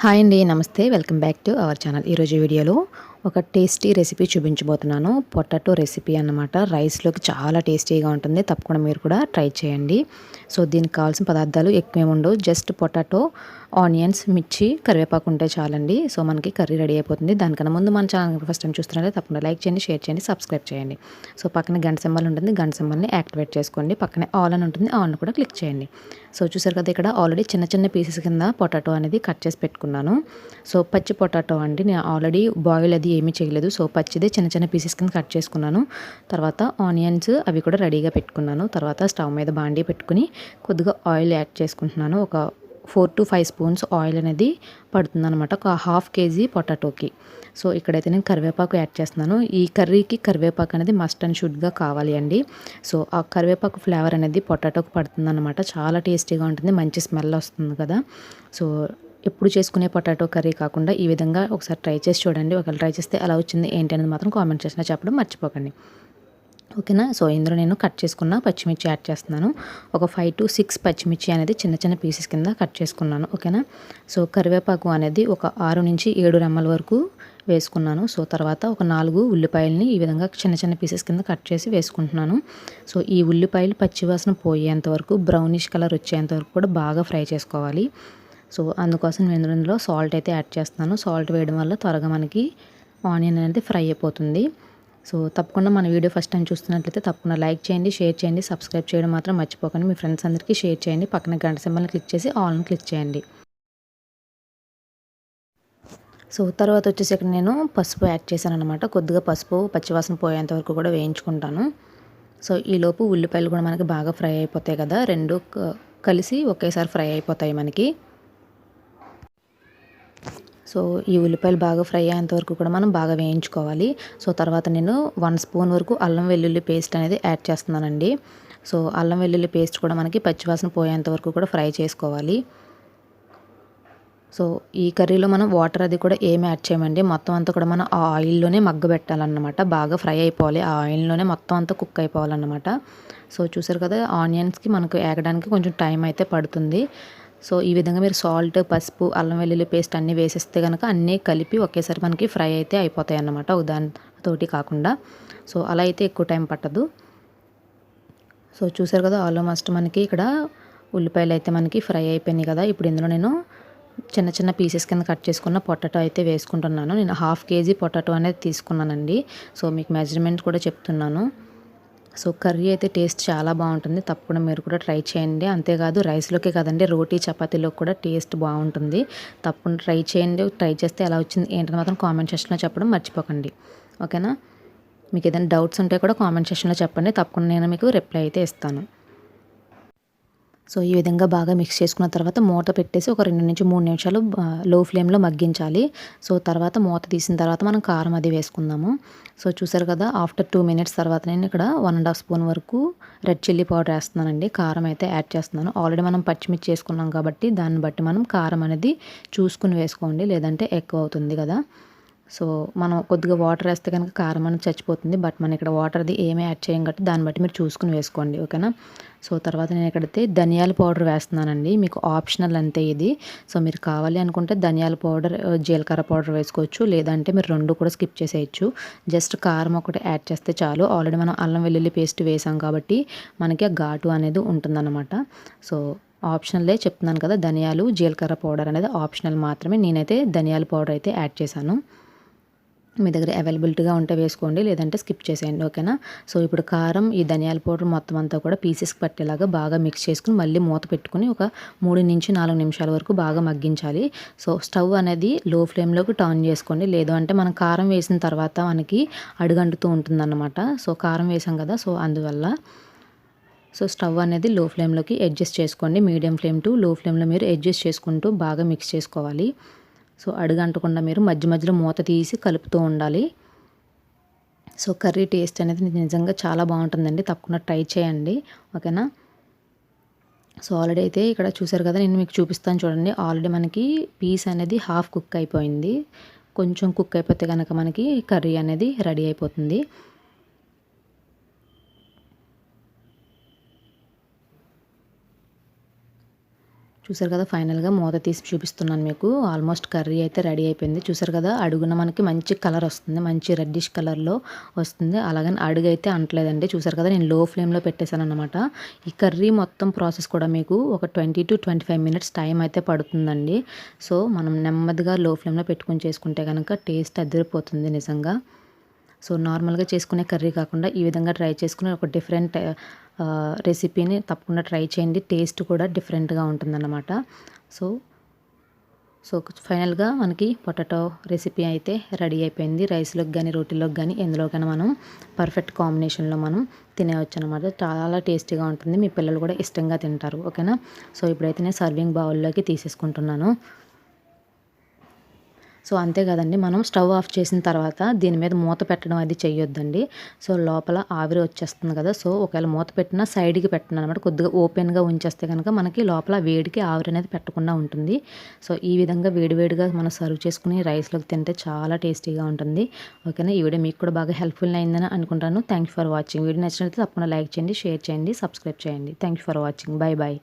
Hi అండి, నమస్తే. Welcome back to our channel. ఈరోజు వీడియోలో ఒక టేస్టీ రెసిపీ చూపించబోతున్నాను. పొటాటో రెసిపీ అన్నమాట. రైస్లోకి చాలా టేస్టీగా ఉంటుంది. తప్పకుండా మీరు కూడా ట్రై చేయండి. సో దీనికి కావాల్సిన పదార్థాలు ఎక్కువేమి ఉండవు. జస్ట్ పొటాటో, ఆనియన్స్, మిర్చి, కరివేపాకు ఉంటే చాలండి. సో మనకి కర్రీ రెడీ అయిపోతుంది. దానికన్నా ముందు మన ఛానల్ ఫస్ట్ టైం చూస్తున్నారంటే తప్పకుండా లైక్ చేయండి, షేర్ చేయండి, సబ్స్క్రైబ్ చేయండి. సో పక్కన గంట సింబల్ ఉంటుంది. గంట సింబల్ని యాక్టివేట్ చేసుకోండి. పక్కనే ఆల్ అని ఉంటుంది. ఆల్ కూడా క్లిక్ చేయండి. సో చూసారు కదా, ఇక్కడ ఆల్రెడీ చిన్న చిన్న పీసెస్ కింద పొటాటో అనేది కట్ చేసి పెట్టుకున్నాను. సో పచ్చి పొటాటో అండి, నేను ఆల్రెడీ బాయిల్ అది ఏమీ చేయలేదు. సో పచ్చిదే చిన్న చిన్న పీసెస్ కింద కట్ చేసుకున్నాను. తర్వాత ఆనియన్స్ అవి కూడా రెడీగా పెట్టుకున్నాను. తర్వాత స్టవ్ మీద బాండీ పెట్టుకుని కొద్దిగా ఆయిల్ యాడ్ చేసుకుంటున్నాను. ఒక 4 to 5 స్పూన్స్ ఆయిల్ అనేది పడుతుందన్నమాట ఒక హాఫ్ కేజీ పొటాటోకి. సో ఇక్కడైతే నేను కరివేపాకు యాడ్ చేస్తున్నాను. ఈ కర్రీకి కరివేపాకు అనేది మస్ట్ అండ్ షుడ్గా కావాలి అండి. సో ఆ కరివేపాకు ఫ్లేవర్ అనేది పొటాటోకి పడుతుందన్నమాట. చాలా టేస్టీగా ఉంటుంది, మంచి స్మెల్ వస్తుంది కదా. సో ఎప్పుడు చేసుకునే పొటాటో కర్రీ కాకుండా ఈ విధంగా ఒకసారి ట్రై చేసి చూడండి. ఒకవేళ ట్రై చేస్తే ఎలా వచ్చింది ఏంటి అనేది మాత్రం కామెంట్ చేసినా చెప్పడం మర్చిపోకండి. ఓకేనా. సో ఇందులో నేను కట్ చేసుకున్న పచ్చిమిర్చి యాడ్ చేస్తున్నాను. ఒక 5 to 6 పచ్చిమిర్చి అనేది చిన్న చిన్న పీసెస్ కింద కట్ చేసుకున్నాను. ఓకేనా. సో కరివేపాకు అనేది ఒక 6 నుంచి 7 రెమ్మల వరకు వేసుకున్నాను. సో తర్వాత ఒక 4 ఉల్లిపాయలని ఈ విధంగా చిన్న చిన్న పీసెస్ కింద కట్ చేసి వేసుకుంటున్నాను. సో ఈ ఉల్లిపాయలు పచ్చివాసన పోయేంత వరకు, బ్రౌనిష్ కలర్ వచ్చేంత వరకు కూడా బాగా ఫ్రై చేసుకోవాలి. సో అందుకోసం నేను ఇందులో సాల్ట్ అయితే యాడ్ చేస్తున్నాను. సాల్ట్ వేయడం వల్ల త్వరగా మనకి ఆనియన్ అనేది ఫ్రై అయిపోతుంది. సో తప్పకుండా మన వీడియో ఫస్ట్ టైం చూస్తున్నట్లయితే తప్పకుండా లైక్ చేయండి, షేర్ చేయండి, సబ్స్క్రైబ్ చేయడం మాత్రం మర్చిపోకండి. మీ ఫ్రెండ్స్ అందరికీ షేర్ చేయండి. పక్కన గంట సింబల్ని క్లిక్ చేసి ఆల్ని క్లిక్ చేయండి. సో తర్వాత వచ్చేసి ఇక్కడ నేను పసుపు యాడ్ చేశాను అనమాట. కొద్దిగా పసుపు పచ్చివాసన పోయేంత వరకు కూడా వేయించుకుంటాను. సో ఈలోపు ఉల్లిపాయలు కూడా మనకి బాగా ఫ్రై అయిపోతాయి కదా, రెండు కలిసి ఒకేసారి ఫ్రై అయిపోతాయి మనకి. సో ఈ ఉల్లిపాయలు బాగా ఫ్రై అయ్యేంత వరకు కూడా మనం బాగా వేయించుకోవాలి. సో తర్వాత నేను 1 స్పూన్ వరకు అల్లం వెల్లుల్లి పేస్ట్ అనేది యాడ్ చేస్తున్నానండి. సో అల్లం వెల్లుల్లి పేస్ట్ కూడా మనకి పచ్చివాసన పోయేంత వరకు కూడా ఫ్రై చేసుకోవాలి. సో ఈ కర్రీలో మనం వాటర్ అది కూడా ఏమి యాడ్ చేయమండి. మొత్తం అంతా కూడా మనం ఆ ఆయిల్లోనే మగ్గబెట్టాలన్నమాట. బాగా ఫ్రై అయిపోవాలి, ఆ ఆయిల్లోనే మొత్తం అంతా కుక్ అయిపోవాలన్నమాట. సో చూసారు కదా, ఆనియన్స్కి మనకు ఏగడానికి కొంచెం టైం అయితే పడుతుంది. సో ఈ విధంగా మీరు సాల్ట్, పసుపు, అల్లం వెల్లుల్లి పేస్ట్ అన్నీ వేసేస్తే కనుక అన్నీ కలిపి ఒకేసారి మనకి ఫ్రై అయితే అయిపోతాయి అన్నమాట, దానితోటి కాకుండా. సో అలా అయితే ఎక్కువ టైం పట్టదు. సో చూసారు కదా, ఆల్మోస్ట్ మనకి ఇక్కడ ఉల్లిపాయలు అయితే మనకి ఫ్రై అయిపోయినాయి కదా. ఇప్పుడు ఇందులో నేను చిన్న చిన్న పీసెస్ కింద కట్ చేసుకున్న పొటాటో అయితే వేసుకుంటున్నాను. నేను హాఫ్ కేజీ పొటాటో అనేది తీసుకున్నానండి. సో మీకు మెజర్మెంట్ కూడా చెప్తున్నాను. సో కర్రీ అయితే టేస్ట్ చాలా బాగుంటుంది. తప్పకుండా మీరు కూడా ట్రై చేయండి. అంతేకాదు రైస్లోకే కాదండి, రోటీ చపాతీలో కూడా టేస్ట్ బాగుంటుంది. తప్పకుండా ట్రై చేయండి. ట్రై చేస్తే ఎలా వచ్చింది ఏంటని మాత్రం కామెంట్ సెక్షన్లో చెప్పడం మర్చిపోకండి. ఓకేనా. మీకు ఏదైనా డౌట్స్ ఉంటే కూడా కామెంట్ సెక్షన్లో చెప్పండి. తప్పకుండా నేను మీకు రిప్లై అయితే ఇస్తాను. సో ఈ విధంగా బాగా మిక్స్ చేసుకున్న తర్వాత మూత పెట్టేసి ఒక 2 నుంచి 3 నిమిషాలు లో ఫ్లేమ్లో మగ్గించాలి. సో తర్వాత మూత తీసిన తర్వాత మనం కారం అది వేసుకుందాము. సో చూసారు కదా, ఆఫ్టర్ 2 మినిట్స్ తర్వాత నేను ఇక్కడ 1.5 స్పూన్ వరకు రెడ్ చిల్లీ పౌడర్ వేస్తున్నానండి. కారం అయితే యాడ్ చేస్తున్నాను. ఆల్రెడీ మనం పచ్చిమిర్చి వేసుకున్నాం కాబట్టి దాన్ని బట్టి మనం కారం అనేది చూసుకుని వేసుకోండి, లేదంటే ఎక్కువ అవుతుంది కదా. సో మనం కొద్దిగా వాటర్ వేస్తే కనుక కారం అనేది చచ్చిపోతుంది. బట్ మనం ఇక్కడ వాటర్ అది ఏమీ యాడ్ చేయం కాబట్టి దాన్ని బట్టి మీరు చూసుకుని వేసుకోండి. ఓకేనా. సో తర్వాత నేను ఇక్కడైతే ధనియాల పౌడర్ వేస్తున్నానండి. మీకు ఆప్షనల్ అంతే ఇది. సో మీరు కావాలి అనుకుంటే ధనియాల పౌడర్, జీలకర్ర పౌడర్ వేసుకోవచ్చు, లేదంటే మీరు రెండు కూడా స్కిప్ చేసేయచ్చు. జస్ట్ కారం ఒకటి యాడ్ చేస్తే చాలు. ఆల్రెడీ మనం అల్లం వెల్లుల్లి పేస్ట్ వేసాం కాబట్టి మనకి ఆ ఘాటు అనేది ఉంటుందన్నమాట. సో ఆప్షనల్లే చెప్తున్నాను కదా, ధనియాలు, జీలకర్ర పౌడర్ అనేది ఆప్షనల్ మాత్రమే. నేనైతే ధనియాల పౌడర్ అయితే యాడ్ చేశాను. మీ దగ్గర అవైలబిలిటీగా ఉంటే వేసుకోండి, లేదంటే స్కిప్ చేసేయండి. ఓకేనా. సో ఇప్పుడు కారం, ఈ ధనియాల పౌడర్ మొత్తం అంతా కూడా పీసెస్కి పట్టేలాగా బాగా మిక్స్ చేసుకుని మళ్ళీ మూత పెట్టుకుని ఒక 3 నుంచి 4 నిమిషాల వరకు బాగా మగ్గించాలి. సో స్టవ్ అనేది లో ఫ్లేమ్లోకి టర్న్ చేసుకోండి. లేదు అంటే మనం కారం వేసిన తర్వాత మనకి అడుగంటుతూ ఉంటుందన్నమాట. సో కారం వేసాం కదా, సో అందువల్ల సో స్టవ్ అనేది లో ఫ్లేమ్లోకి అడ్జస్ట్ చేసుకోండి. మీడియం ఫ్లేమ్ టు లో ఫ్లేమ్లో మీరు అడ్జస్ట్ చేసుకుంటూ బాగా మిక్స్ చేసుకోవాలి. సో అడుగంటకుండా మీరు మధ్య మధ్యలో మూత తీసి కలుపుతూ ఉండాలి. సో కర్రీ టేస్ట్ అనేది నిజంగా చాలా బాగుంటుందండి. తప్పకుండా ట్రై చేయండి. ఓకేనా. సో ఆల్రెడీ అయితే ఇక్కడ చూసారు కదా, నేను మీకు చూపిస్తాను చూడండి. ఆల్రెడీ మనకి పీస్ అనేది హాఫ్ కుక్ అయిపోయింది. కొంచెం కుక్ అయిపోతే కనుక మనకి కర్రీ అనేది రెడీ అయిపోతుంది. చూసారు కదా ఫైనల్గా మూత తీసి చూపిస్తున్నాను మీకు. ఆల్మోస్ట్ కర్రీ అయితే రెడీ అయిపోయింది. చూసారు కదా అడుగున మనకి మంచి కలర్ వస్తుంది, మంచి రెడ్డిష్ కలర్లో వస్తుంది. అలాగని అడుగు అయితే అంటలేదండి. చూసారు కదా నేను లో ఫ్లేమ్లో పెట్టేశాను అనమాట. ఈ కర్రీ మొత్తం ప్రాసెస్ కూడా మీకు ఒక 20 to 25 మినిట్స్ టైం అయితే పడుతుందండి. సో మనం నెమ్మదిగా లో ఫ్లేమ్లో పెట్టుకొని చేసుకుంటే కనుక టేస్ట్ అదిరిపోతుంది నిజంగా. సో నార్మల్గా చేసుకునే కర్రీ కాకుండా ఈ విధంగా ట్రై చేసుకుని ఒక డిఫరెంట్ రెసిపీని తప్పకుండా ట్రై చేయండి. టేస్ట్ కూడా డిఫరెంట్గా ఉంటుందన్నమాట. సో సో ఫైనల్గా మనకి పొటాటో రెసిపీ అయితే రెడీ అయిపోయింది. రైస్లోకి కానీ రోటీలోకి కానీ ఎందులోకైనా మనం పర్ఫెక్ట్ కాంబినేషన్లో మనం తినేయచ్చు అనమాట. చాలా టేస్టీగా ఉంటుంది, మీ పిల్లలు కూడా ఇష్టంగా తింటారు. ఓకేనా. సో ఇప్పుడైతే నేను సర్వింగ్ బౌల్లోకి తీసేసుకుంటున్నాను. సో అంతే కదండి, మనం స్టవ్ ఆఫ్ చేసిన తర్వాత దీని మీద మూత పెట్టడం అది చేయొద్దండి. సో లోపల ఆవిరి వచ్చేస్తుంది కదా. సో ఒకవేళ మూత పెట్టినా సైడ్కి పెట్టండి అనమాట. కొద్దిగా ఓపెన్గా ఉంచేస్తే కనుక మనకి లోపల వేడికి ఆవిరి అనేది పెట్టకుండా ఉంటుంది. సో ఈ విధంగా వేడివేడిగా మనం సర్వ్ చేసుకుని రైస్లోకి తింటే చాలా టేస్టీగా ఉంటుంది. ఓకేనా. ఈ వీడియో మీకు కూడా బాగా హెల్ప్ఫుల్ అయిందని అనుకుంటాను. Thank you for watching. Video నచ్చినట్లయితే తప్పకుండా లైక్ చేయండి, షేర్ చేయండి, సబ్స్క్రైబ్ చేయండి. Thank you for watching. Bye bye.